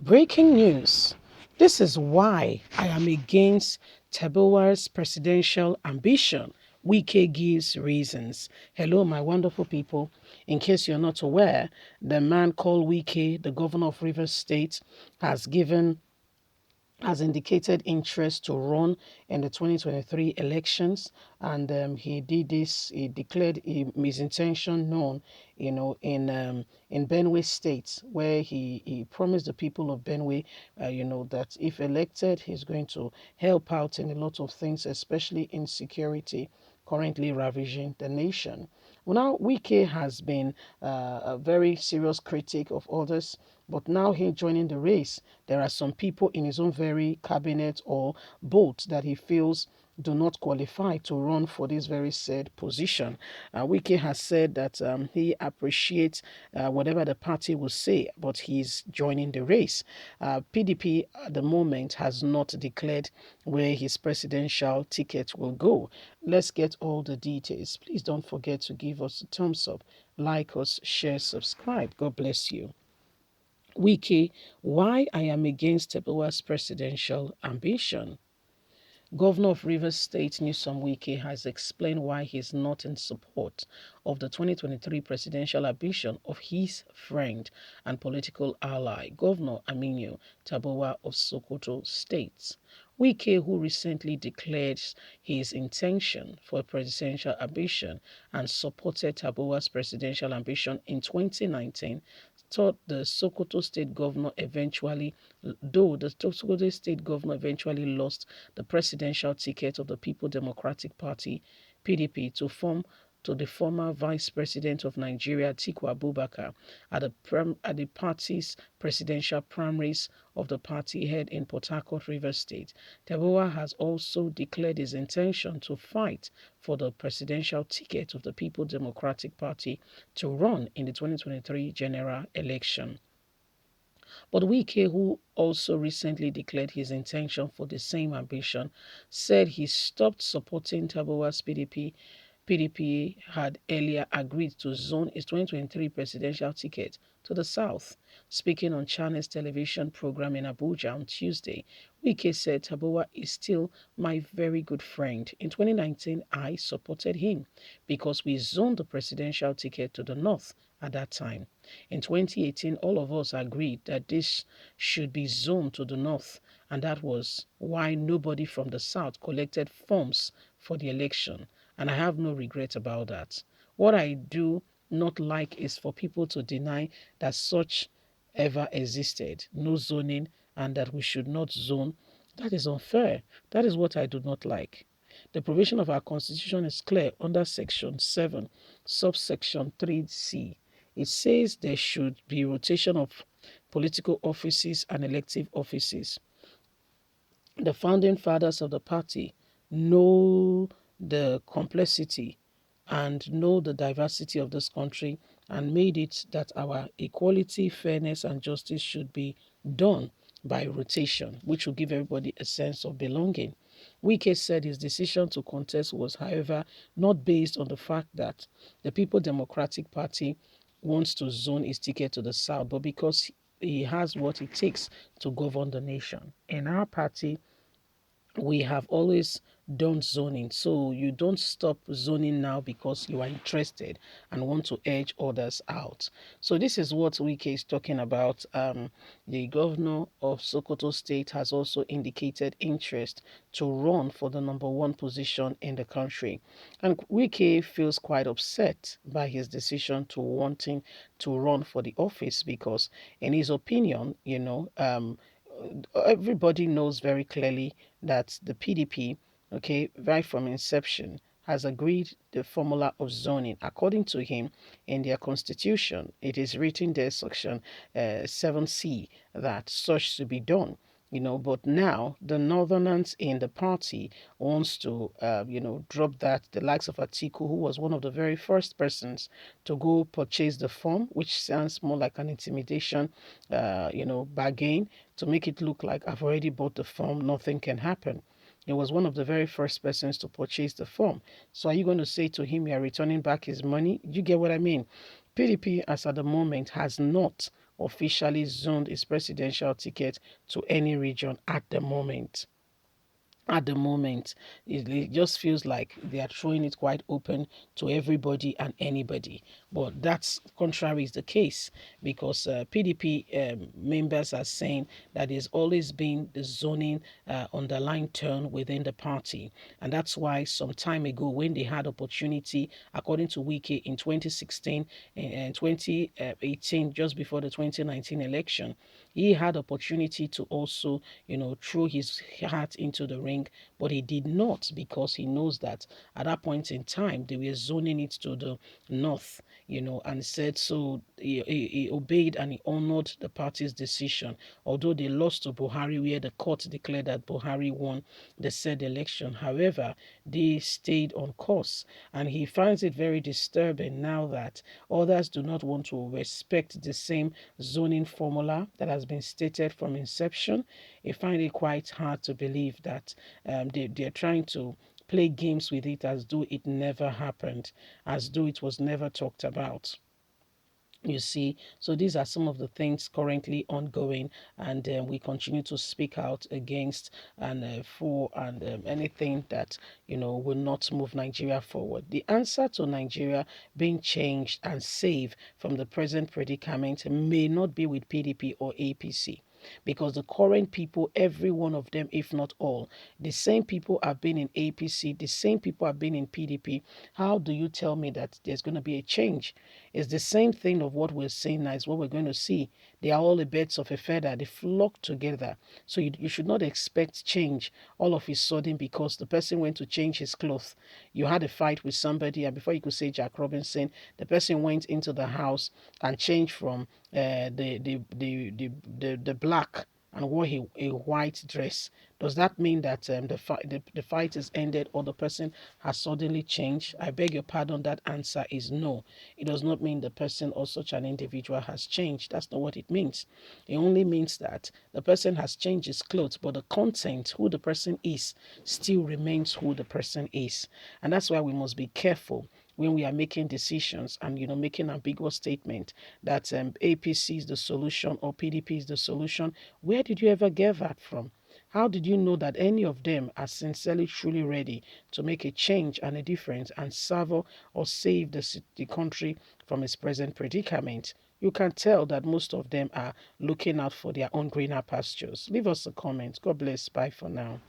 Breaking news. This is why I am against Tambuwal's presidential ambition. Wike gives reasons. Hello, my wonderful people. In case you're not aware, the man called Wike, the governor of Rivers State, has indicated interest to run in the 2023 elections, and he declared his intention known, in Benue State, where he promised the people of Benue, that if elected, he's going to help out in a lot of things, especially in security currently ravaging the nation. Well, now Wike has been a very serious critic of others, but now he joining the race. There are some people in his own very cabinet or boat that he feels do not qualify to run for this very said position. Wike has said that he appreciates whatever the party will say, but he's joining the race. PDP at the moment has not declared where his presidential ticket will go. Let's get all the details. Please don't forget to give us a thumbs up, like us, share, subscribe. God bless you. Wiki, why I am against Tepewa's presidential ambition. Governor of Rivers State Newsom Wike has explained why he is not in support of the 2023 presidential ambition of his friend and political ally, Governor Aminu Tambuwal of Sokoto State. Wike, who recently declared his intention for a presidential ambition and supported Tambuwal's presidential ambition in 2019, thought the Sokoto State Governor eventually, though the Sokoto State Governor eventually lost the presidential ticket of the People Democratic Party (PDP) to the former Vice President of Nigeria, Atiku Abubakar, at the party's presidential primaries of the party held in Port Harcourt, Rivers State. Tambuwal has also declared his intention to fight for the presidential ticket of the People Democratic Party to run in the 2023 general election. But Wike, who also recently declared his intention for the same ambition, said he stopped supporting Tambuwal's PDP. PDP had earlier agreed to zone its 2023 presidential ticket to the south. Speaking on Channels television program in Abuja on Tuesday, Wike said Tambuwal is still my very good friend. In 2019, I supported him because we zoned the presidential ticket to the north at that time. In 2018, all of us agreed that this should be zoned to the north, and that was why nobody from the south collected forms for the election, and I have no regret about that. What I do not like is for people to deny that such ever existed, no zoning, and that we should not zone. That is unfair. That is what I do not like. The provision of our constitution is clear under section 7, subsection 3C. It says there should be rotation of political offices and elective offices. The founding fathers of the party know the complexity and know the diversity of this country and made it that our equality, fairness, and justice should be done by rotation, which will give everybody a sense of belonging. Wike said his decision to contest was, however, not based on the fact that the People Democratic Party wants to zone his ticket to the south, but because he has what it takes to govern the nation. In our party, we have always done zoning. So you don't stop zoning now because you are interested and want to edge others out. So this is what Wike is talking about. The governor of Sokoto State has also indicated interest to run for the number one position in the country. And Wike feels quite upset by his decision to wanting to run for the office because, in his opinion, everybody knows very clearly that the PDP, okay, right from inception, has agreed the formula of zoning. According to him, in their constitution, it is written there, section 7C, that such to be done. But now the northerners in the party wants to, drop that. The likes of Atiku, who was one of the very first persons to go purchase the form, which sounds more like an intimidation, bargain, to make it look like I've already bought the form, nothing can happen. He was one of the very first persons to purchase the form. So are you going to say to him you are returning back his money? You get what I mean? PDP, as at the moment, has not officially zoned his presidential ticket to any region at the moment. At the moment, it just feels like they are throwing it quite open to everybody and anybody. But that's contrary is the case, because PDP members are saying that there's always been the zoning underlying turn within the party. And that's why some time ago, when they had opportunity, according to Wike, in 2016 and 2018, just before the 2019 election, he had opportunity to also, throw his hat into the ring, but he did not, because he knows that at that point in time they were zoning it to the north, and said so. He obeyed and he honored the party's decision, although they lost to Buhari, where the court declared that Buhari won the said election. However, they stayed on course, and he finds it very disturbing now that others do not want to respect the same zoning formula that has been stated from inception. He finds it quite hard to believe that they're trying to play games with it as though it never happened, as though it was never talked about. You see, so these are some of the things currently ongoing, and we continue to speak out against and for and anything that will not move Nigeria forward. The answer to Nigeria being changed and saved from the present predicament may not be with PDP or APC, because the current people, every one of them, if not all, the same people have been in APC, the same people have been in PDP. How do you tell me that there's going to be a change? It's the same thing of what we're seeing now is what we're going to see. They are all the birds of a feather. They flock together. So you should not expect change all of a sudden because the person went to change his clothes. You had a fight with somebody, and before you could say Jack Robinson, the person went into the house and changed from the black and wore a white dress. Does that mean that the fight is ended or the person has suddenly changed? I beg your pardon, that answer is no. It does not mean the person or such an individual has changed. That's not what it means. It only means that the person has changed his clothes, but the content, who the person is, still remains who the person is. And that's why we must be careful when we are making decisions and making ambiguous statement that APC is the solution or PDP is the solution. Where did you ever get that from? How did you know that any of them are sincerely, truly ready to make a change and a difference and serve or save the country from its present predicament? You can tell that most of them are looking out for their own greener pastures. Leave us a comment. God bless. Bye for now.